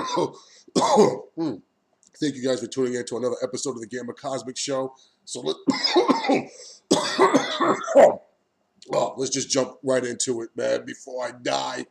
Thank you guys for tuning in to another episode of the Gamma Cosmic Show. So let's just jump right into it, man, before I die.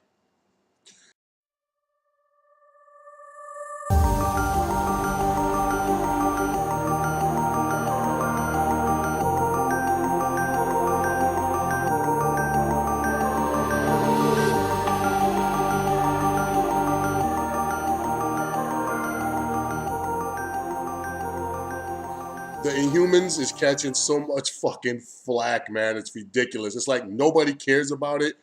The Inhumans is catching so much fucking flack, man. It's ridiculous. It's like nobody cares about it,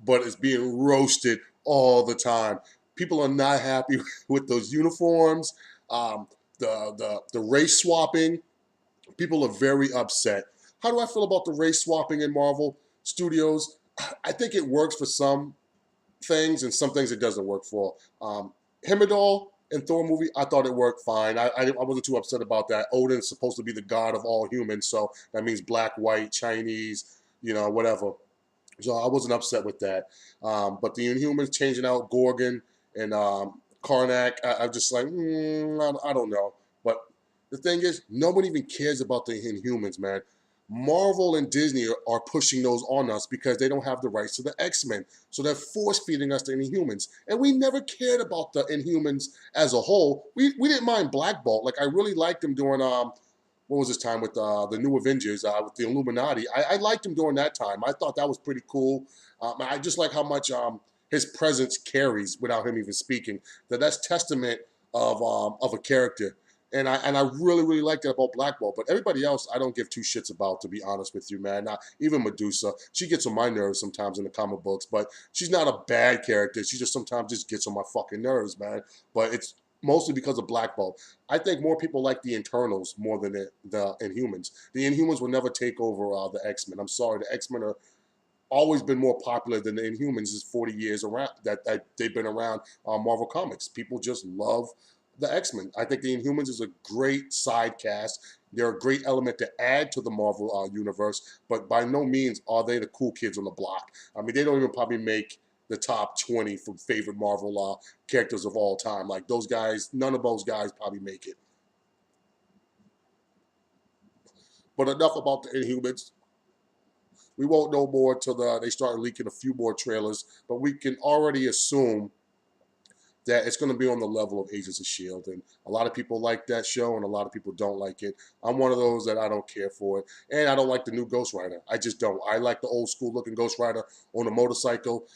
but it's being roasted all the time. People are not happy with those uniforms, the race swapping. People are very upset. How do I feel about the race swapping in Marvel Studios? I think it works for some things and some things it doesn't work for. Himdall in Thor movie, I thought it worked fine. I wasn't too upset about that. Odin's supposed to be the god of all humans, so that means black, white, Chinese, whatever. So I wasn't upset with that. But the Inhumans changing out Gorgon and Karnak, I'm just like, I don't know. But the thing is, nobody even cares about the Inhumans, man. Marvel and Disney are pushing those on us because they don't have the rights to the X-Men. So they're force-feeding us the Inhumans. And we never cared about the Inhumans as a whole. We didn't mind Black Bolt. Like, I really liked him during, what was his time with the New Avengers, with the Illuminati. I liked him during that time. I thought that was pretty cool. I just like how much his presence carries without him even speaking. That's testament of a character. And I really, really like that about Black Bolt. But everybody else, I don't give two shits about, to be honest with you, man. Not even Medusa. She gets on my nerves sometimes in the comic books, but she's not a bad character. She just sometimes just gets on my fucking nerves, man. But it's mostly because of Black Bolt. I think more people like the Internals more than the Inhumans. The Inhumans will never take over the X-Men. I'm sorry, the X-Men are always been more popular than the Inhumans. Is 40 years around that they've been around Marvel Comics. People just love the X-Men. I think the Inhumans is a great side cast. They're a great element to add to the Marvel universe, but by no means are they the cool kids on the block. I mean, they don't even probably make the top 20 from favorite Marvel characters of all time. Like those guys, none of those guys probably make it. But enough about the Inhumans. We won't know more until they start leaking a few more trailers, but we can already assume that it's going to be on the level of Agents of S.H.I.E.L.D. And a lot of people like that show, and a lot of people don't like it. I'm one of those that I don't care for it. And I don't like the new Ghost Rider. I just don't. I like the old school looking Ghost Rider on a motorcycle.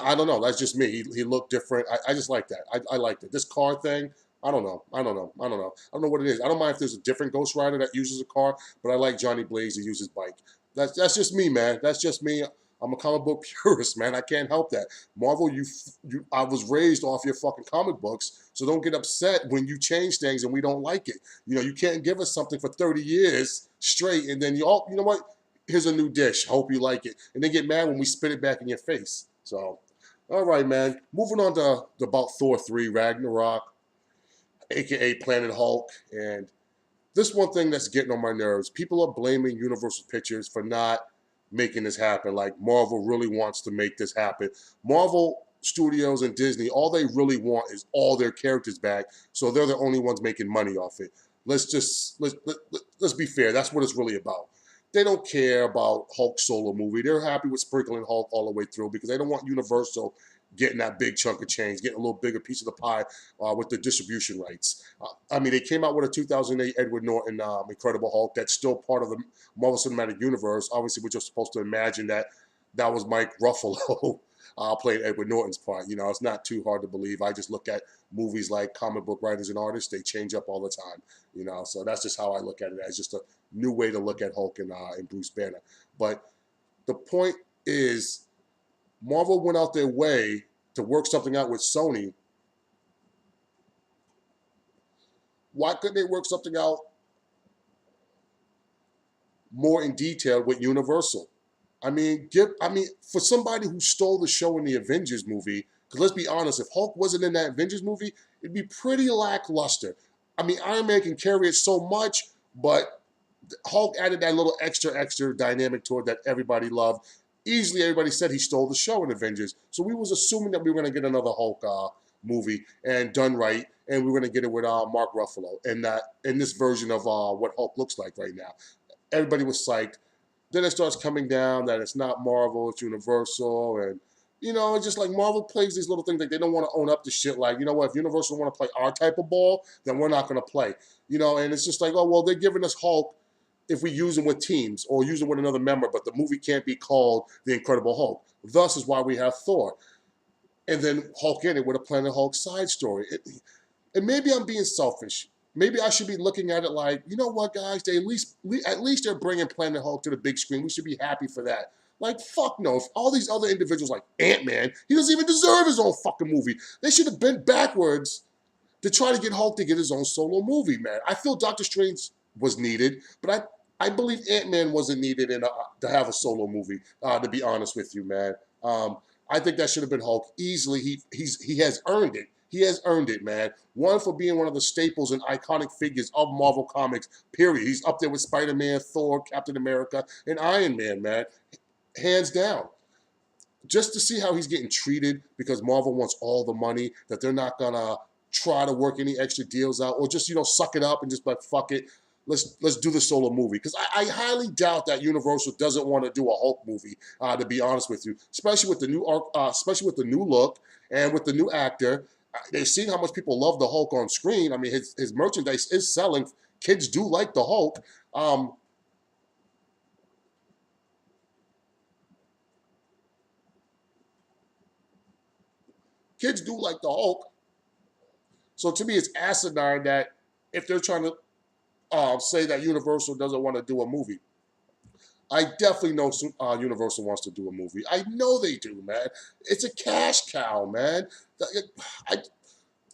I don't know. That's just me. He looked different. I just like that. I liked it. This car thing, I don't know. I don't know what it is. I don't mind if there's a different Ghost Rider that uses a car, but I like Johnny Blaze to use his bike. That's just me, man. That's just me. I'm a comic book purist, man. I can't help that. Marvel, I was raised off your fucking comic books, so don't get upset when you change things and we don't like it. You can't give us something for 30 years straight, and then you know what? Here's a new dish. Hope you like it, and then get mad when we spit it back in your face. So, all right, man. Moving on to about Thor 3 Ragnarok, aka Planet Hulk, and this one thing that's getting on my nerves. People are blaming Universal Pictures for not making this happen. Like Marvel really wants to make this happen. Marvel Studios and Disney, all they really want is all their characters back, so they're the only ones making money off it. Let's be fair. That's what it's really about. They don't care about Hulk solo movie. They're happy with sprinkling Hulk all the way through because they don't want Universal getting that big chunk of change, getting a little bigger piece of the pie with the distribution rights. I mean, they came out with a 2008 Edward Norton Incredible Hulk that's still part of the Marvel Cinematic Universe. Obviously, we're just supposed to imagine that was Mike Ruffalo playing Edward Norton's part. It's not too hard to believe. I just look at movies like comic book writers and artists. They change up all the time, So that's just how I look at it, as just a new way to look at Hulk and Bruce Banner. But the point is, Marvel went out their way to work something out with Sony. Why couldn't they work something out more in detail with Universal? I mean, for somebody who stole the show in the Avengers movie, because let's be honest, if Hulk wasn't in that Avengers movie, it'd be pretty lackluster. I mean, Iron Man can carry it so much, but Hulk added that little extra dynamic to it that everybody loved. Easily, everybody said he stole the show in Avengers. So we was assuming that we were going to get another Hulk movie and done right, and we're gonna get it with Mark Ruffalo and that in this version of what Hulk looks like right now. Everybody was psyched. Then it starts coming down that it's not Marvel, it's Universal, and it's just like Marvel plays these little things like they don't want to own up to shit. Like, you know what? If Universal want to play our type of ball, then we're not going to play. And it's just like, oh well, they're giving us Hulk if we use him with teams or use him with another member, but the movie can't be called The Incredible Hulk. Thus is why we have Thor, and then Hulk in it with a Planet Hulk side story. And maybe I'm being selfish. Maybe I should be looking at it like, you know what, guys? They at least they're bringing Planet Hulk to the big screen. We should be happy for that. Like, fuck no. If all these other individuals like Ant-Man, he doesn't even deserve his own fucking movie. They should have bent backwards to try to get Hulk to get his own solo movie, man. I feel Doctor Strange was needed, but I believe Ant-Man wasn't needed to have a solo movie, to be honest with you, man. I think that should have been Hulk easily. He has earned it. He has earned it, man. One, for being one of the staples and iconic figures of Marvel Comics, period. He's up there with Spider-Man, Thor, Captain America, and Iron Man, man. Hands down. Just to see how he's getting treated because Marvel wants all the money, that they're not going to try to work any extra deals out or just, suck it up and just like, fuck it. Let's do the solo movie. Because I highly doubt that Universal doesn't want to do a Hulk movie, to be honest with you. Especially with the new look and with the new actor. They've seen how much people love the Hulk on screen. I mean, his merchandise is selling. Kids do like the Hulk. Kids do like the Hulk. So to me, it's asinine that if they're trying to say that Universal doesn't want to do a movie. I definitely know Universal wants to do a movie. I know they do, man. It's a cash cow, man.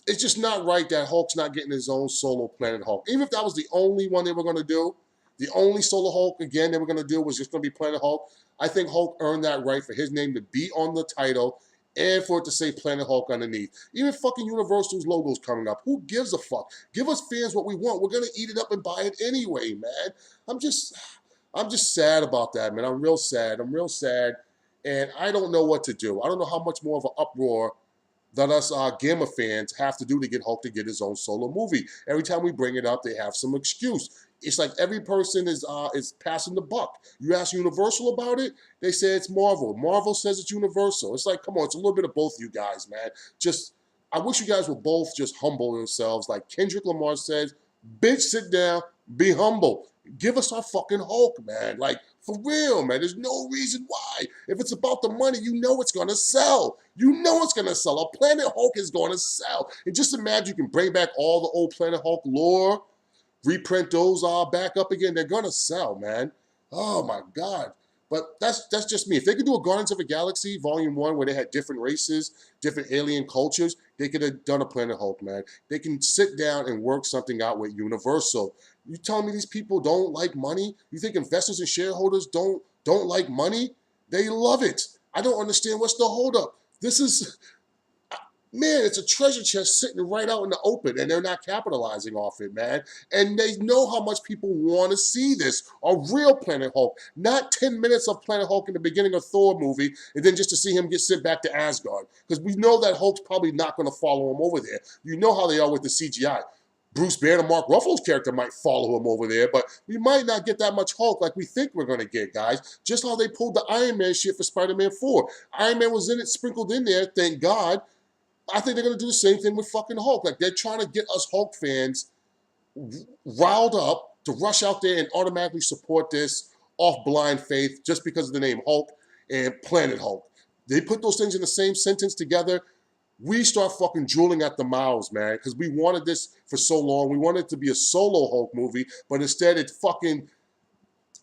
It's just not right that Hulk's not getting his own solo Planet Hulk. Even if that was the only one they were going to do, the only solo Hulk, again, they were going to do was just going to be Planet Hulk. I think Hulk earned that right for his name to be on the title and for it to say Planet Hulk underneath. Even fucking Universal's logo's coming up. Who gives a fuck? Give us fans what we want. We're going to eat it up and buy it anyway, man. I'm just sad about that, man. I'm real sad. And I don't know what to do. I don't know how much more of an uproar that us Gamma fans have to do to get Hulk to get his own solo movie. Every time we bring it up, they have some excuse. It's like every person is passing the buck. You ask Universal about it, they say it's Marvel. Marvel says it's Universal. It's like, come on, it's a little bit of both of you guys, man. I wish you guys would both just humble yourselves. Like Kendrick Lamar says, bitch, sit down, be humble. Give us our fucking Hulk, man. Like, for real, man. There's no reason why. If it's about the money, you know it's going to sell. You know it's going to sell. A Planet Hulk is going to sell. And just imagine you can bring back all the old Planet Hulk lore, reprint those back up again. They're going to sell, man. Oh, my God. But that's just me. If they could do a Guardians of the Galaxy Volume 1 where they had different races, different alien cultures, they could have done a Planet Hulk, man. They can sit down and work something out with Universal. You telling me these people don't like money? You think investors and shareholders don't like money? They love it. I don't understand what's the holdup. This is, man, it's a treasure chest sitting right out in the open, and they're not capitalizing off it, man. And they know how much people want to see this, a real Planet Hulk, not 10 minutes of Planet Hulk in the beginning of Thor movie, and then just to see him get sent back to Asgard. Because we know that Hulk's probably not going to follow him over there. You know how they are with the CGI. Bruce Banner and Mark Ruffalo's character might follow him over there, but we might not get that much Hulk like we think we're going to get, guys. Just how they pulled the Iron Man shit for Spider-Man 4. Iron Man was in it, sprinkled in there, thank God. I think they're going to do the same thing with fucking Hulk. Like, they're trying to get us Hulk fans riled up to rush out there and automatically support this off blind faith just because of the name Hulk and Planet Hulk. They put those things in the same sentence together. We start fucking drooling at the mouths, man, because we wanted this for so long. We wanted it to be a solo Hulk movie, but instead it's fucking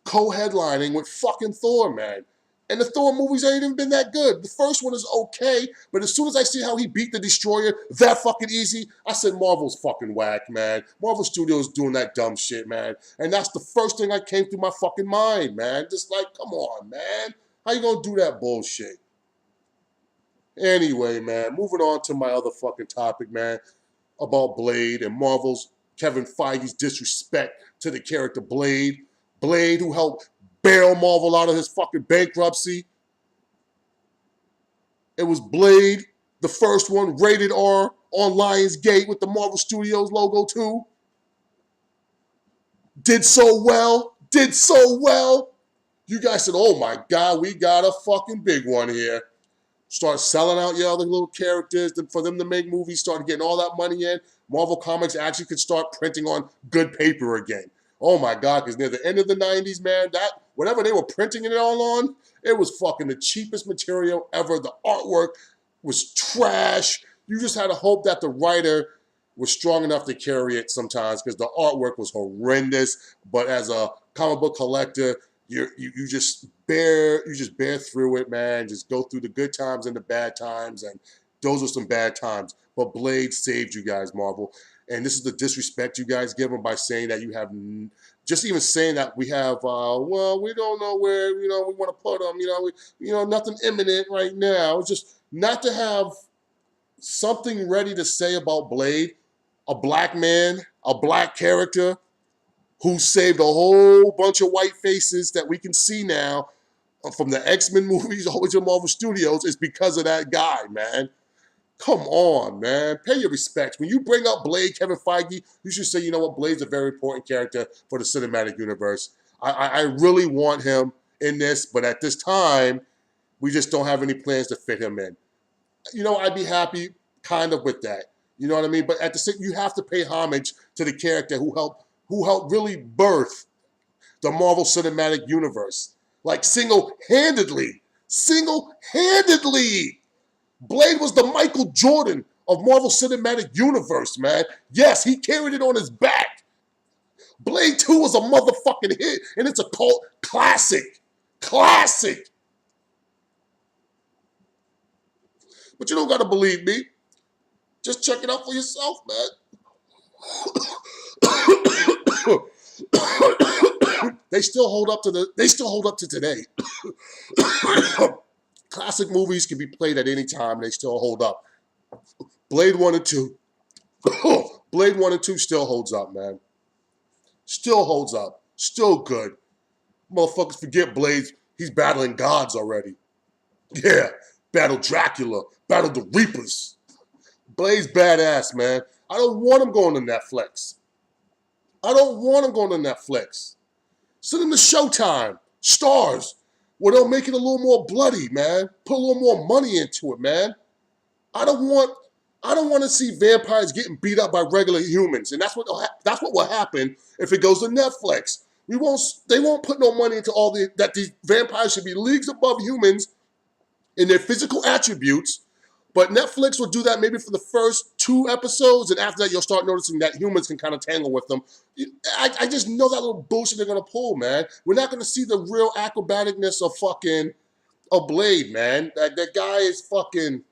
co-headlining with fucking Thor, man. And the Thor movies ain't even been that good. The first one is okay, but as soon as I see how he beat the Destroyer that fucking easy, I said Marvel's fucking whack, man. Marvel Studios doing that dumb shit, man. And that's the first thing that came through my fucking mind, man. Just like, come on, man. How you gonna do that bullshit? Anyway, man, moving on to my other fucking topic, man, about Blade and Marvel's Kevin Feige's disrespect to the character Blade. Blade, who helped bail Marvel out of his fucking bankruptcy. It was Blade The first one, rated R, on Lionsgate with the Marvel Studios logo too. Did so well. Did so well. You guys said, oh my God, we got a fucking big one here. Start selling out your other little characters for them to make movies, start getting all that money in. Marvel Comics actually could start printing on good paper again. Oh my God, because near the end of the 90s, man, that whatever they were printing it all on, it was fucking the cheapest material ever. The artwork was trash. You just had to hope that the writer was strong enough to carry it sometimes because the artwork was horrendous. But as a comic book collector, you just bear through it, man. Just go through the good times and the bad times, and those are some bad times. But Blade saved you guys, Marvel. And this is the disrespect you guys give them by saying that you have, just even saying that we have, well, we don't know where, we want to put them, nothing imminent right now. It's just not to have something ready to say about Blade, a black man, a black character who saved a whole bunch of white faces that we can see now from the X-Men movies all the way to Marvel Studios is because of that guy, man. Come on, man. Pay your respects. When you bring up Blade, Kevin Feige, you should say, you know what, Blade's a very important character for the cinematic universe. I really want him in this, but at this time, we just don't have any plans to fit him in. I'd be happy kind of with that. You know what I mean? But at the same, you have to pay homage to the character who helped really birth the Marvel Cinematic Universe. Like single-handedly. Blade was the Michael Jordan of Marvel Cinematic Universe, man. Yes, he carried it on his back. Blade 2 was a motherfucking hit, and it's a cult classic. Classic. But you don't gotta believe me. Just check it out for yourself, man. They still hold up to today. Classic movies can be played at any time and they still hold up. Blade 1 and 2. Blade 1 and 2 still holds up, man. Still holds up. Still good. Motherfuckers forget Blade. He's battling gods already. Yeah. Battled Dracula. Battled the Reapers. Blade's badass, man. I don't want him going to Netflix. Send him to Showtime, Stars, where they'll make it a little more bloody, man. Put a little more money into it, man. I don't want to see vampires getting beat up by regular humans, and that's what will happen if it goes to Netflix. They won't put no money into that these vampires should be leagues above humans in their physical attributes. But Netflix will do that maybe for the first 2 episodes, and after that, you'll start noticing that humans can kind of tangle with them. I just know that little bullshit they're going to pull, man. We're not going to see the real acrobaticness of fucking a Blade, man. That guy is fucking,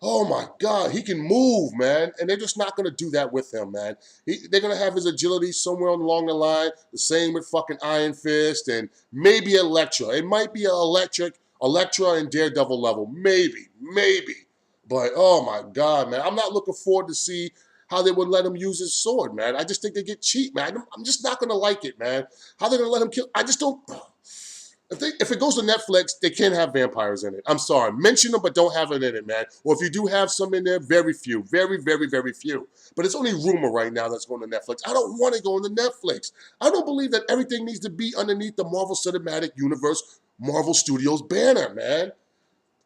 oh my God, he can move, man. And they're just not going to do that with him, man. They're going to have his agility somewhere along the line, the same with fucking Iron Fist and maybe Elektra. It might be Elektra and Daredevil level, maybe. But, oh my God, man, I'm not looking forward to see how they would let him use his sword, man. I just think they get cheap, man. I'm just not going to like it, man. How they're going to let him kill? I just don't. If it goes to Netflix, they can't have vampires in it. I'm sorry. Mention them, but don't have it in it, man. Or if you do have some in there, very few. Very, very, very few. But it's only rumor right now that's going to Netflix. I don't want it going to Netflix. I don't believe that everything needs to be underneath the Marvel Cinematic Universe, Marvel Studios banner, man.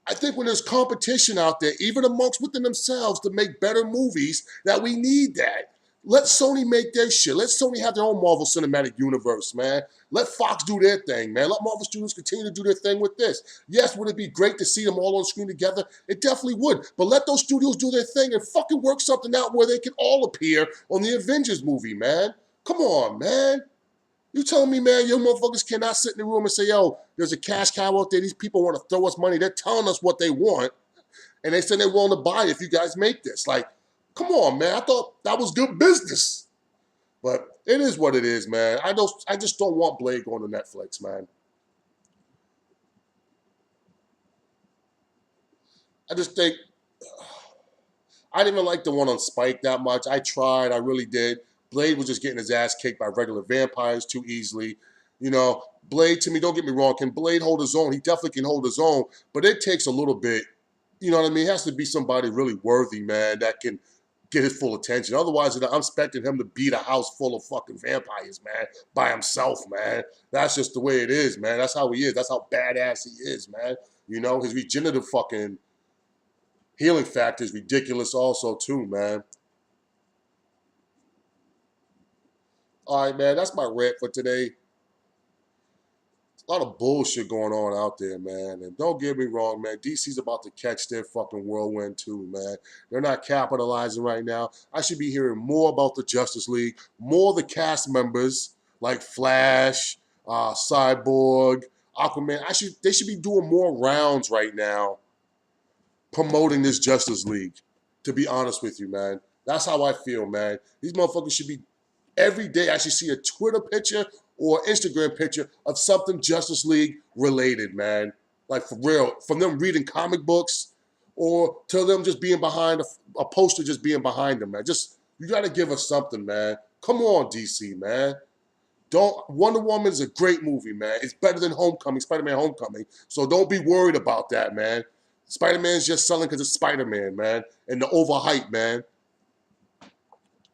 I think when there's competition out there, even within themselves, to make better movies, that we need that. Let Sony make their shit. Let Sony have their own Marvel Cinematic Universe, man. Let Fox do their thing, man. Let Marvel Studios continue to do their thing with this. Yes, would it be great to see them all on screen together? It definitely would. But let those studios do their thing and fucking work something out where they can all appear on the Avengers movie, man. Come on, man. You telling me, man, you motherfuckers cannot sit in the room and say, yo, there's a cash cow out there. These people want to throw us money. They're telling us what they want. And they said they're willing to buy it if you guys make this. Like, come on, man. I thought that was good business. But it is what it is, man. I just don't want Blade going to Netflix, man. I just think, I didn't even like the one on Spike that much. I tried. I really did. Blade was just getting his ass kicked by regular vampires too easily. Blade, to me, don't get me wrong, can Blade hold his own? He definitely can hold his own, but it takes a little bit You know what I mean? It has to be somebody really worthy, man, that can get his full attention. Otherwise, I'm expecting him to beat a house full of fucking vampires, man, by himself, man. That's just the way it is, man. That's how he is. That's how badass he is, man. You know, his regenerative fucking healing factor is ridiculous also, too, man. All right, man, that's my rant for today. A lot of bullshit going on out there, man. And don't get me wrong, man. DC's about to catch their fucking whirlwind too, man. They're not capitalizing right now. I should be hearing more about the Justice League, more of the cast members like Flash, Cyborg, Aquaman. They should be doing more rounds right now promoting this Justice League. To be honest with you, man. That's how I feel, man. These motherfuckers should be every day I should see a Twitter picture or Instagram picture of something Justice League related, man. Like for real, from them reading comic books or to them just being behind a poster, just being behind them, man. Just you got to give us something, man. Come on, DC, man. Don't Wonder Woman is a great movie, man. It's better than Homecoming, Spider-Man Homecoming. So don't be worried about that, man. Spider-Man's just selling because it's Spider-Man, man, and the overhype, man.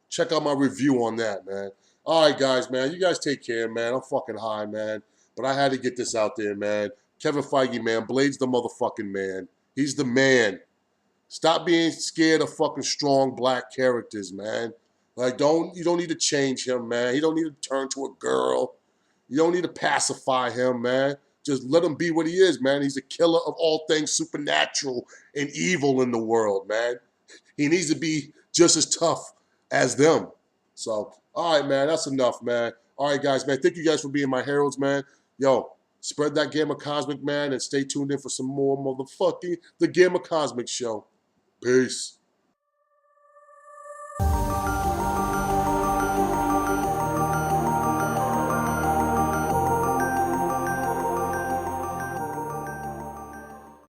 Check out my review on that, man. All right, guys, man. You guys take care, man. I'm fucking high, man. But I had to get this out there, man. Kevin Feige, man. Blade's the motherfucking man. He's the man. Stop being scared of fucking strong black characters, man. Like, you don't need to change him, man. He don't need to turn to a girl. You don't need to pacify him, man. Just let him be what he is, man. He's a killer of all things supernatural and evil in the world, man. He needs to be just as tough as them. So, all right, man, that's enough, man. All right, guys, man, thank you guys for being my heralds, man. Yo, spread that Gamma Cosmic, man, and stay tuned in for some more motherfucking The Gamma Cosmic Show. Peace.